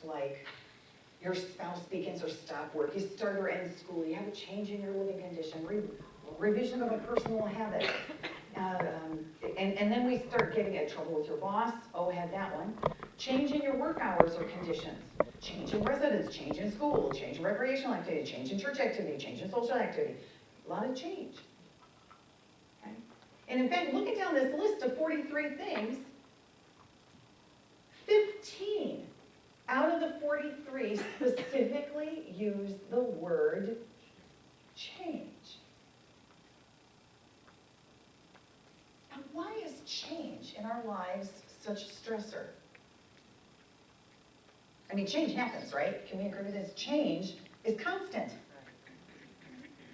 like your spouse begins or stop work, you start or end school, you have a change in your living condition, revision of a personal habit. And then we start getting in trouble with your boss. Oh, had that one. Change in your work hours or conditions. Change in residence, change in school, change in recreational activity, change in church activity, change in social activity. A lot of change. Okay? And in fact, looking down this list of 43 things, 15 out of the 43 specifically use the word change. Now, why is change in our lives such a stressor? I mean, change happens, right? Can we agree with this? Change is constant.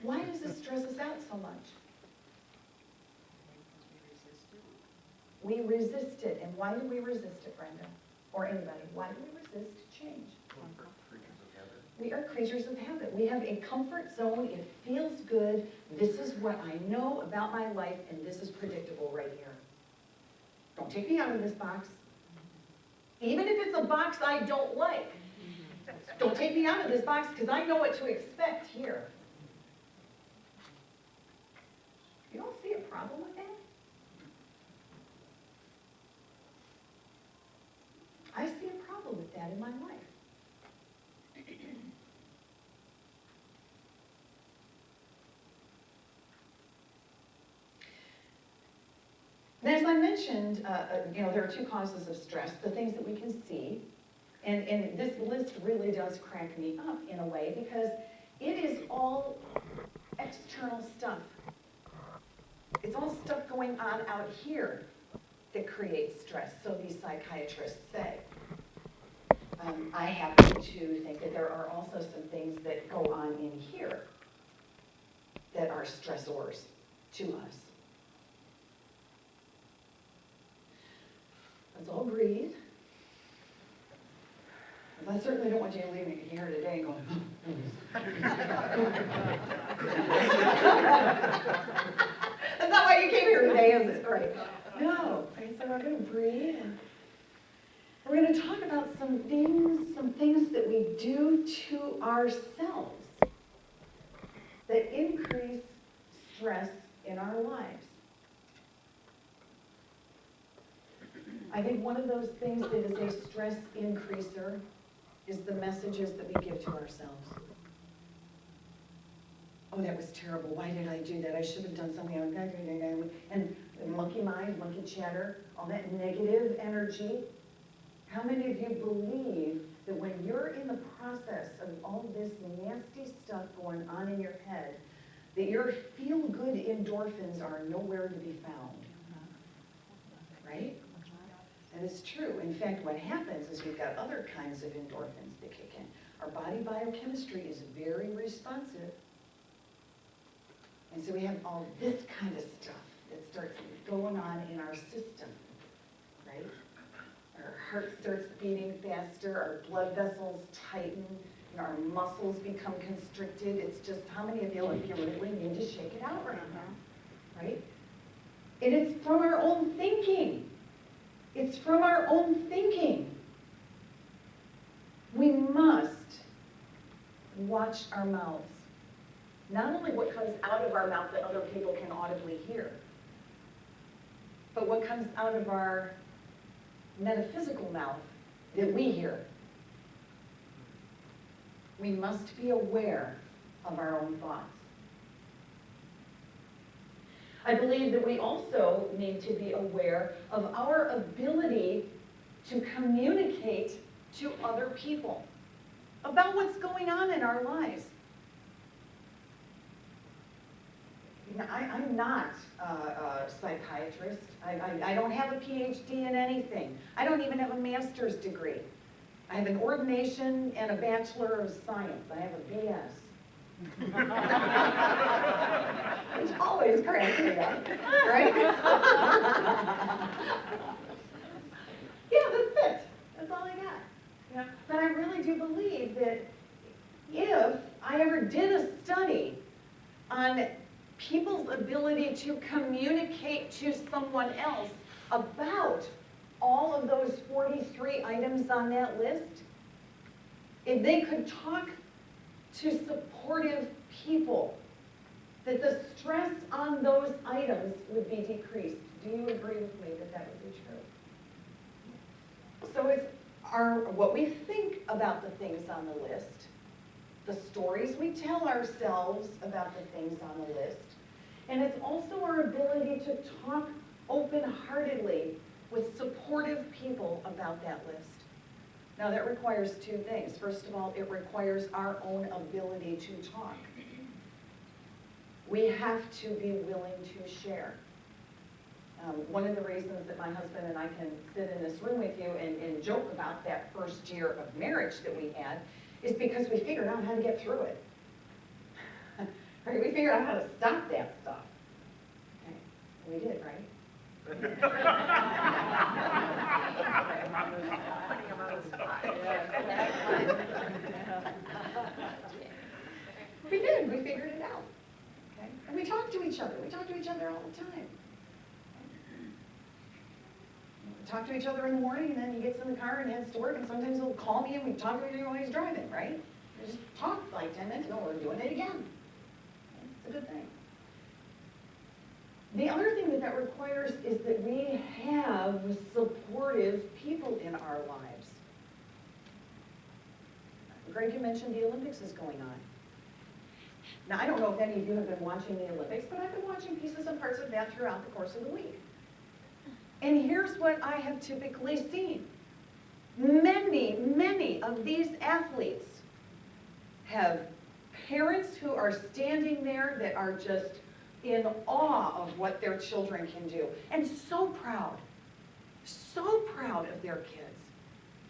Why does this stress us out so much? We resist it. And why do we resist it, Brenda? Or anybody? Why do we resist change? We are creatures of habit. We have a comfort zone. It feels good. This is what I know about my life, and this is predictable right here. Don't take me out of this box. Even if it's a box I don't like. Don't take me out of this box because I know what to expect here. You don't see a problem with that? I see a problem with that in my life. And as I mentioned, there are two causes of stress, the things that we can see, and this list really does crack me up in a way because it is all external stuff. It's all stuff going on out here that creates stress, so these psychiatrists say. I happen to think that there are also some things that go on in here that are stressors to us. Let's all breathe. I certainly don't want you to leave me here today going, That's not why you came here today, is it? Right. No. Okay, so we're going to breathe. And we're going to talk about some things that we do to ourselves that increase stress in our lives. I think one of those things that is a stress increaser is the messages that we give to ourselves. Oh, that was terrible. Why did I do that? I should have done something. And monkey mind, monkey chatter, all that negative energy. How many of you believe that when you're in the process of all this nasty stuff going on in your head, that your feel-good endorphins are nowhere to be found? Right? And it's true. In fact, what happens is we've got other kinds of endorphins that kick in. Our body biochemistry is very responsive. And so we have all this kind of stuff that starts going on in our system, right? Our heart starts beating faster, our blood vessels tighten, and our muscles become constricted. It's just, how many of you, if you really need to shake it out right now, right? And it's from our own thinking. It's from our own thinking. We must watch our mouths. Not only what comes out of our mouth that other people can audibly hear, but what comes out of our metaphysical mouth that we hear. We must be aware of our own thoughts. I believe that we also need to be aware of our ability to communicate to other people about what's going on in our lives. I'm not a psychiatrist. I don't have a PhD in anything. I don't even have a master's degree. I have an ordination and a Bachelor of Science. I have a BS. Which always cracks me up, right? Yeah, that's it. That's all I got. Yeah. But I really do believe that if I ever did a study on people's ability to communicate to someone else about all of those 43 items on that list, if they could talk to supportive people, that the stress on those items would be decreased. Do you agree with me that that would be true? So it's what we think about the things on the list, the stories we tell ourselves about the things on the list, and it's also our ability to talk open-heartedly with supportive people about that list. Now that requires two things. First of all, it requires our own ability to talk. We have to be willing to share. One of the reasons that my husband and I can sit in this room with you and joke about that first year of marriage that we had is because we figured out how to get through it. Right? We figured out how to stop that stuff. Okay. We did, right? We did. We figured it out. Okay? And we talk to each other. We talk to each other all the time. We talk to each other in the morning, and then he gets in the car and heads to work, and sometimes he'll call me and we talk to each other while he's driving, right? We just talk like 10 minutes, no, we're doing it again. Okay? It's a good thing. The other thing that that requires is that we have supportive people in our lives. Greg, you mentioned the Olympics is going on. Now, I don't know if any of you have been watching the Olympics, but I've been watching pieces and parts of that throughout the course of the week. And here's what I have typically seen. Many of these athletes have parents who are standing there that are just in awe of what their children can do, and so proud of their kids.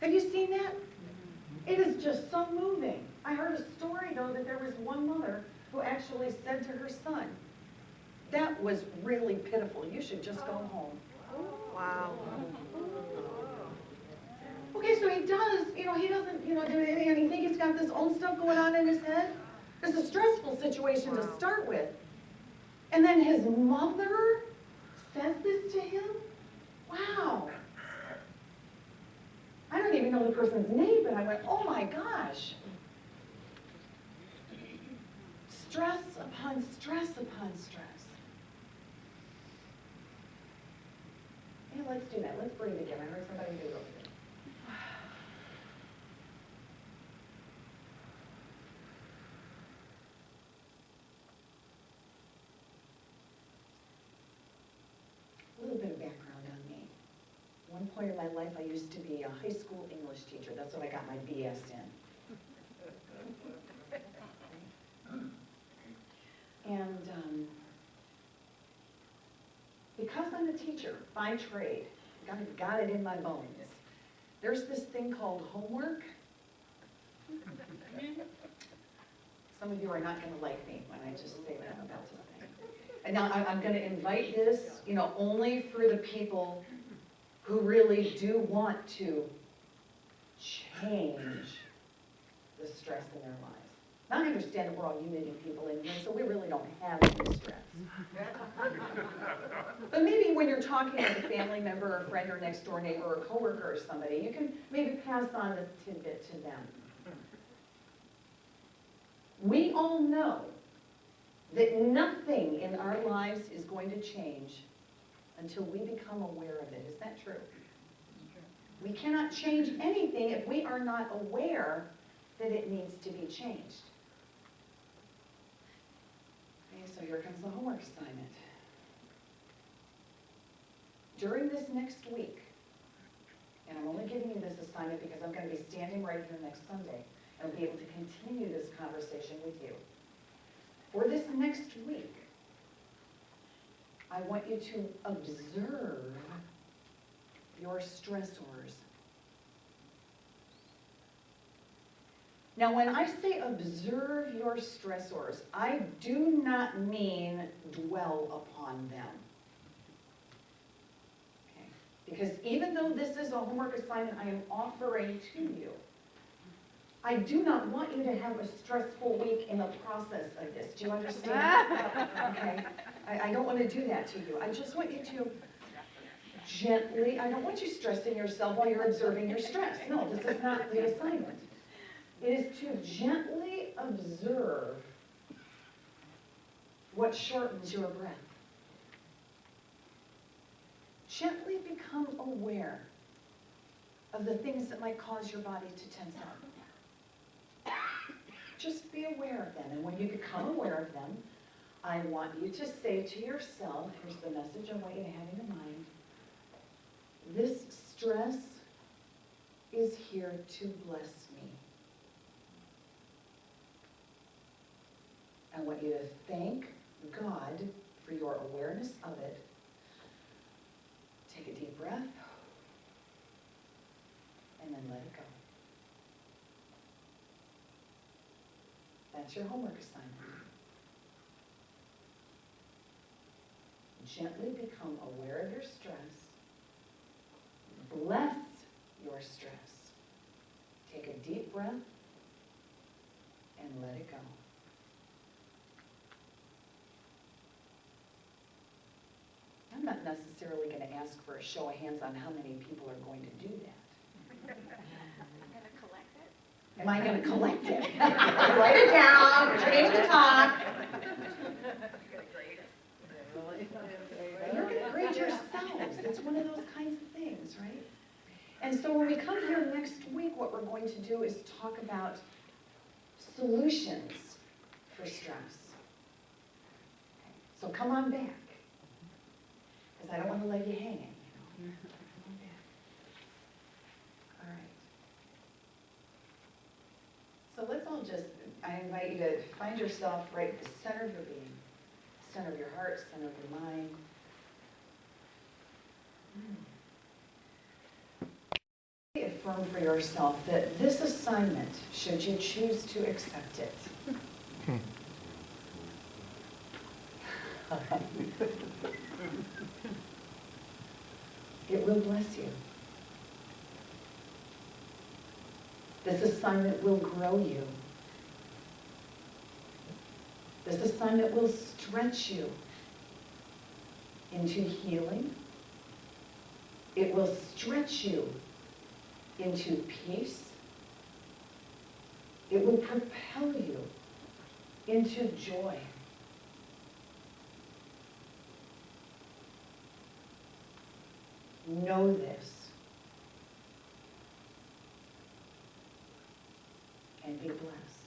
Have you seen that? It is just so moving. I heard a story, though, that there was one mother who actually said to her son, "That was really pitiful. You should just go home." Wow. Okay, so he does, he doesn't, do anything, and you think he's got this own stuff going on in his head? It's a stressful situation to start with. And then his mother says this to him? Wow. I don't even know the person's name, but I went, oh my gosh. Stress upon stress upon stress. Yeah, let's do that. Let's breathe again. I heard somebody do it over there. A little bit of background on me. At one point in my life, I used to be a high school English teacher. That's what I got my BS in. And because I'm a teacher by trade, got it in my bones, there's this thing called homework. Some of you are not going to like me when I just say that about something. And now I'm going to invite this, only for the people who really do want to change the stress in their lives. Now I understand that we're all unity people in here, so we really don't have any stress. But maybe when you're talking with a family member or a friend or next door neighbor or coworker or somebody, you can maybe pass on this tidbit to them. We all know that nothing in our lives is going to change until we become aware of it. Is that true? We cannot change anything if we are not aware that it needs to be changed. Okay, so here comes the homework assignment. During this next week, and I'm only giving you this assignment because I'm going to be standing right here next Sunday and be able to continue this conversation with you. For this next week, I want you to observe your stressors. Now, when I say observe your stressors, I do not mean dwell upon them. Okay? Because even though this is a homework assignment I am offering to you, I do not want you to have a stressful week in the process of this. Do you understand? Okay? I don't want to do that to you. I just want you to gently, I don't want you stressing yourself while you're observing your stress. No, this is not the assignment. It is to gently observe what shortens your breath. Gently become aware of the things that might cause your body to tense up. Just be aware of them. And when you become aware of them, I want you to say to yourself, here's the message I want you to have in your mind. This stress is here to bless me. I want you to thank God for your awareness of it. Take a deep breath, and then let it go. That's your homework assignment. Gently become aware of your stress. Bless your stress. Take a deep breath and let it go. I'm not necessarily going to ask for a show of hands on how many people are going to do that. I'm going to collect it. Am I going to collect it? Write it down, put your name at the top. You're going to grade yourselves. It's one of those kinds of things, right? And so when we come here next week, what we're going to do is talk about solutions for stress. So come on back, because I don't want to leave you hanging. Come on back. All right. So let's all just, I invite you to find yourself right at the center of your being, center of your heart, center of your mind. Affirm for yourself that this assignment, should you choose to accept it, it will bless you. This assignment will grow you. This assignment will stretch you into healing. It will stretch you into peace. It will propel you into joy. Know this and be blessed.